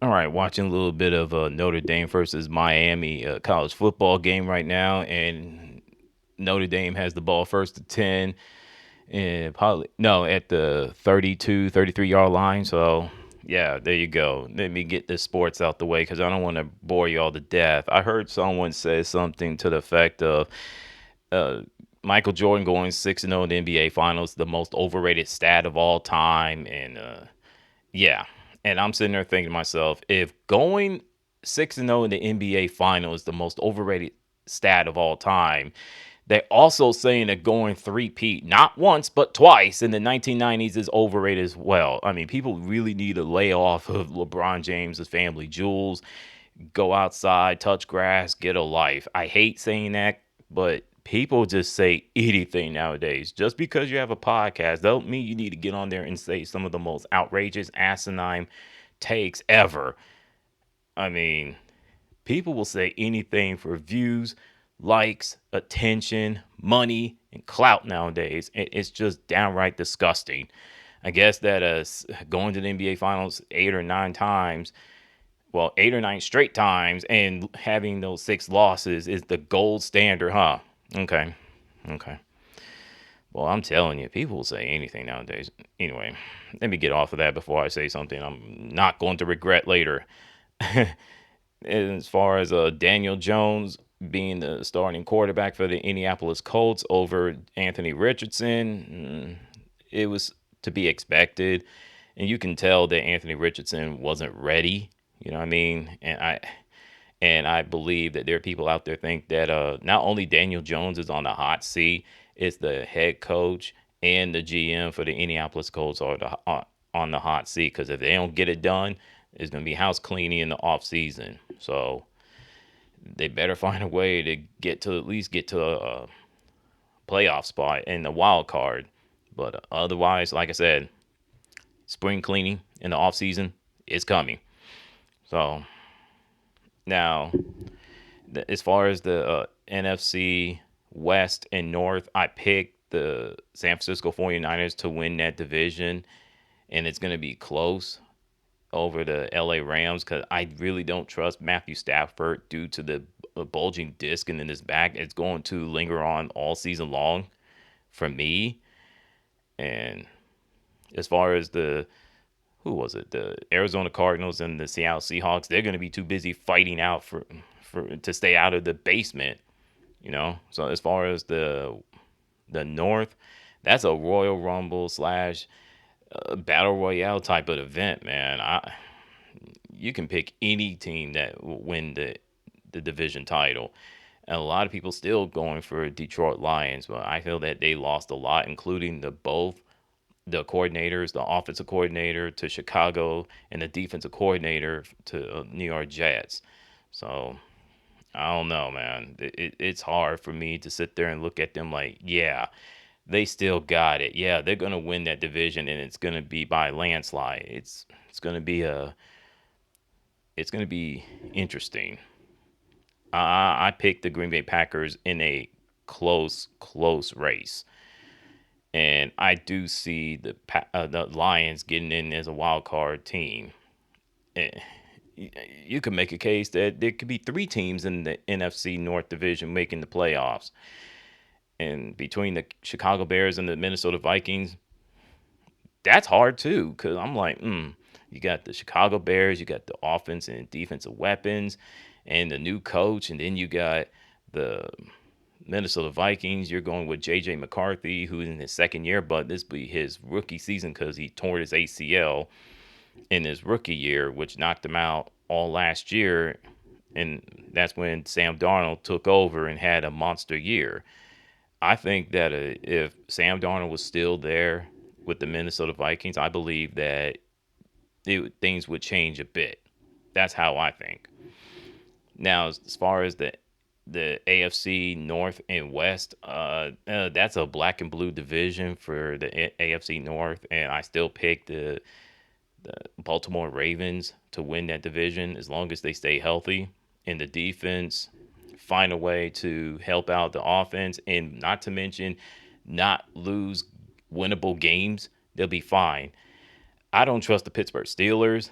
All right, watching a little bit of Notre Dame versus Miami college football game right now, and Notre Dame has the ball first to 10, and probably no at the 32, 33 yard line. So yeah, there you go. Let me get the sports out the way because I don't want to bore you all to death. I heard someone say something to the effect of uh, Michael Jordan going 6-0 in the NBA Finals, the most overrated stat of all time, and yeah. And I'm sitting there thinking to myself, if going 6-0 in the NBA final is the most overrated stat of all time, they're also saying that going three-peat, not once, but twice in the 1990s is overrated as well. I mean, people really need to lay off of LeBron James' family jewels, go outside, touch grass, get a life. I hate saying that, but people just say anything nowadays. Just because you have a podcast, don't mean you need to get on there and say some of the most outrageous, asinine takes ever. I mean, people will say anything for views, likes, attention, money, and clout nowadays. It's just downright disgusting. I guess that going to the NBA Finals 8 or 9 times, well, 8 or 9 straight times, and having those 6 losses is the gold standard, huh? Okay. Okay. Well, I'm telling you, people will say anything nowadays. Anyway, let me get off of that before I say something I'm not going to regret later. As far as Daniel Jones being the starting quarterback for the Indianapolis Colts over Anthony Richardson, it was to be expected. And you can tell that Anthony Richardson wasn't ready. You know what I mean? And I believe that there are people out there think that not only Daniel Jones is on the hot seat, it's the head coach and the GM for the Indianapolis Colts are on the hot seat because if they don't get it done, it's going to be house cleaning in the off season. So they better find a way to get to at least get to a playoff spot in the wild card. But otherwise, like I said, spring cleaning in the off season is coming. So now, as far as the NFC West and North, I picked the San Francisco 49ers to win that division, and it's going to be close over the LA Rams because I really don't trust Matthew Stafford due to the bulging disc in his back. It's going to linger on all season long for me. And as far as the who was it? The Arizona Cardinals and the Seattle Seahawks, they're going to be too busy fighting out for to stay out of the basement, you know. So as far as the North, that's a Royal Rumble slash battle royale type of event, man. You can pick any team that will win the division title. And a lot of people still going for Detroit Lions, but I feel that they lost a lot, including the coordinators, the offensive coordinator to Chicago, and the defensive coordinator to New York Jets. So I don't know, man. It's hard for me to sit there and look at them like, yeah, they still got it. Yeah, they're gonna win that division, and it's gonna be by landslide. It's gonna be interesting. I picked the Green Bay Packers in a close race, and I do see the Lions getting in as a wild card team. Eh, You could make a case that there could be 3 teams in the NFC North Division making the playoffs, and between the Chicago Bears and the Minnesota Vikings, that's hard too. Cause I'm like, you got the Chicago Bears, you got the offense and defensive weapons, and the new coach, and then you got the Minnesota Vikings. You're going with J.J. McCarthy, who's in his second year, but this will be his rookie season because he tore his ACL in his rookie year, which knocked him out all last year. And that's when Sam Darnold took over and had a monster year. I think that if Sam Darnold was still there with the Minnesota Vikings, I believe that things would change a bit. That's how I think. Now, as far as the AFC North and West, that's a black and blue division for the AFC North, and I still pick the Baltimore Ravens to win that division as long as they stay healthy and the defense find a way to help out the offense and not to mention not lose winnable games. They'll be fine. I don't trust the Pittsburgh Steelers.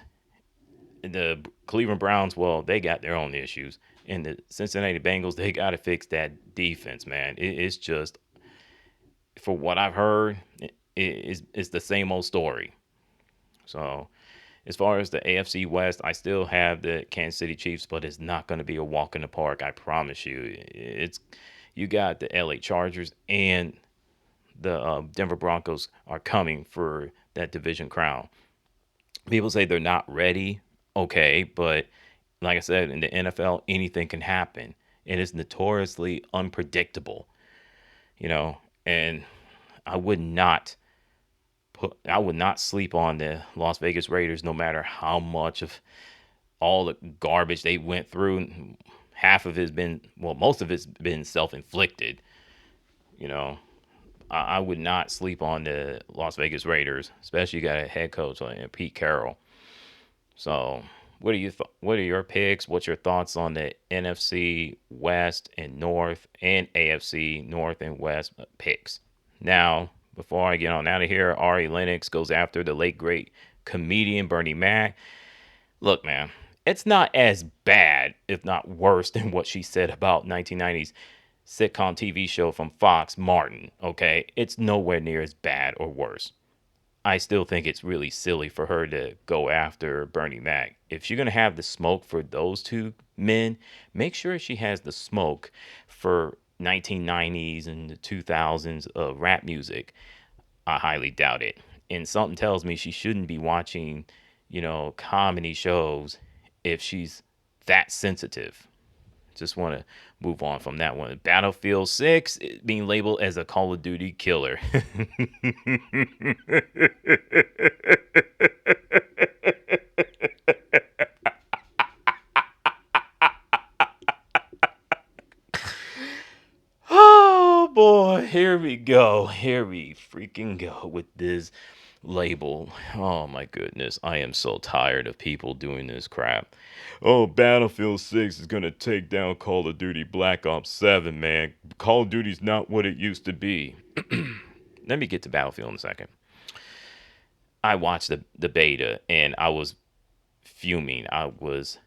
The Cleveland Browns, well, they got their own issues. And the Cincinnati Bengals, they got to fix that defense, man. It's just, for what I've heard, it's the same old story. So, as far as the AFC West, I still have the Kansas City Chiefs, but it's not going to be a walk in the park. I promise you. It's You got the LA Chargers and the Denver Broncos are coming for that division crown. People say they're not ready. Okay, but like I said, in the NFL, anything can happen. It is notoriously unpredictable, you know. And I would not I would not sleep on the Las Vegas Raiders, no matter how much of all the garbage they went through. Half of it's been, well, most of it's been self-inflicted. You know, I would not sleep on the Las Vegas Raiders, especially you got a head coach like Pete Carroll. So, what are your picks? What's your thoughts on the NFC West and North and AFC North and West picks? Now, before I get on out of here, Ari Lennox goes after the late great comedian Bernie Mac. Look, man, it's not as bad, if not worse, than what she said about 1990s sitcom TV show from Fox, Martin. Okay, it's nowhere near as bad or worse. I still think it's really silly for her to go after Bernie Mac. If she's gonna have the smoke for those two men, make sure she has the smoke for 1990s and the 2000s rap music. I highly doubt it. And something tells me she shouldn't be watching, comedy shows if she's that sensitive. Just want to move on from that one. Battlefield 6 being labeled as a Call of Duty killer. Oh boy, here we go. Here we freaking go with this label. Oh my goodness, I am so tired of people doing this crap. Oh, Battlefield 6 is gonna take down Call of Duty Black Ops 7, man. Call of Duty's not what it used to be. Let me get to Battlefield in a second. I watched the beta and I was fuming. I was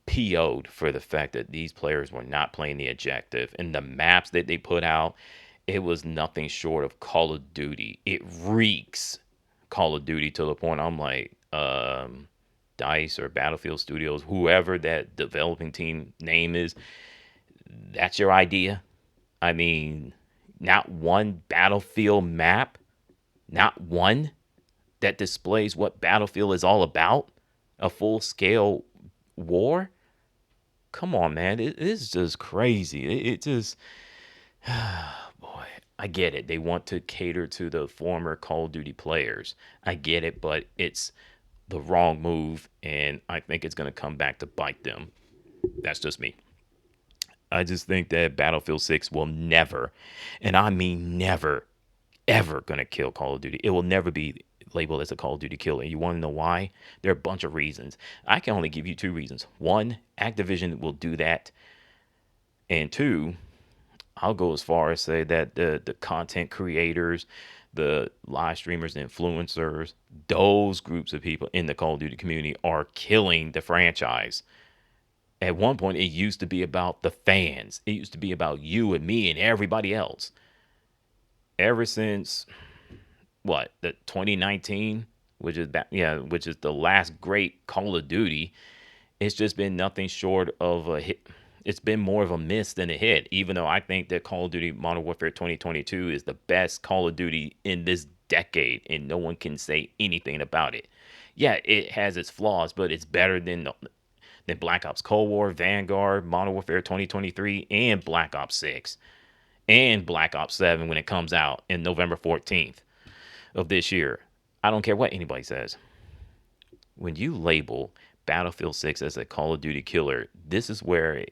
PO'd for the fact that these players were not playing the objective. And the maps that they put out, it was nothing short of Call of Duty. It reeks Call of Duty to the point I'm like, DICE or Battlefield Studios, whoever that developing team name is, that's your idea? I mean, not one Battlefield map, not one that displays what Battlefield is all about, a full scale war. Come on, man, it is just crazy. It just, boy, I get it. They want to cater to the former Call of Duty players. I get it, but it's the wrong move, and I think it's going to come back to bite them. That's just me. I just think that Battlefield 6 will never, and I mean never, ever going to kill Call of Duty. It will never be labeled as a Call of Duty killer. You want to know why? There are a bunch of reasons. I can only give you two reasons. One, Activision will do that. And two, I'll go as far as say that the content creators, the live streamers, influencers, those groups of people in the Call of Duty community are killing the franchise. At one point, it used to be about the fans. It used to be about you and me and everybody else. Ever since what, the 2019, which is the last great Call of Duty, it's just been nothing short of a hit. It's been more of a miss than a hit, even though I think that Call of Duty Modern Warfare 2022 is the best Call of Duty in this decade, and no one can say anything about it. Yeah, it has its flaws, but it's better than Black Ops Cold War, Vanguard, Modern Warfare 2023, and Black Ops 6, and Black Ops 7 when it comes out in November 14th of this year. I don't care what anybody says. When you label Battlefield 6 as a Call of Duty killer, this is where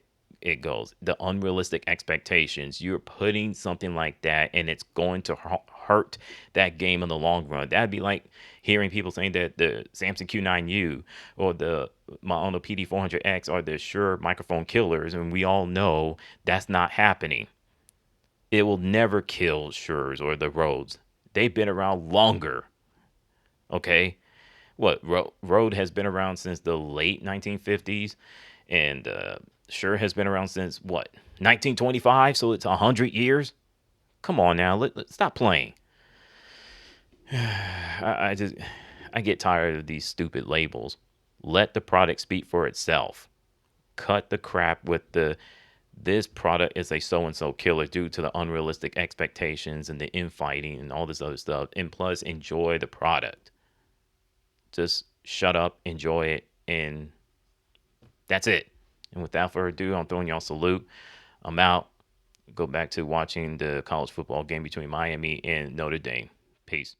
it goes. The unrealistic expectations. You're putting something like that, and it's going to hurt that game in the long run. That'd be like hearing people saying that the Samsung Q9U or the Micahel PD400X are the Shure microphone killers, and we all know that's not happening. It will never kill Shures or the Rhodes. They've been around longer. Okay? What Road has been around since the late 1950s, and Shure has been around since what 1925. So it's 100 years. Come on now, let stop playing. I just I get tired of these stupid labels. Let the product speak for itself. Cut the crap with the this product is a so and so killer due to the unrealistic expectations and the infighting and all this other stuff. And plus, enjoy the product. Just shut up, enjoy it, and that's it. And without further ado, I'm throwing y'all a salute. I'm out. Go back to watching the college football game between Miami and Notre Dame. Peace.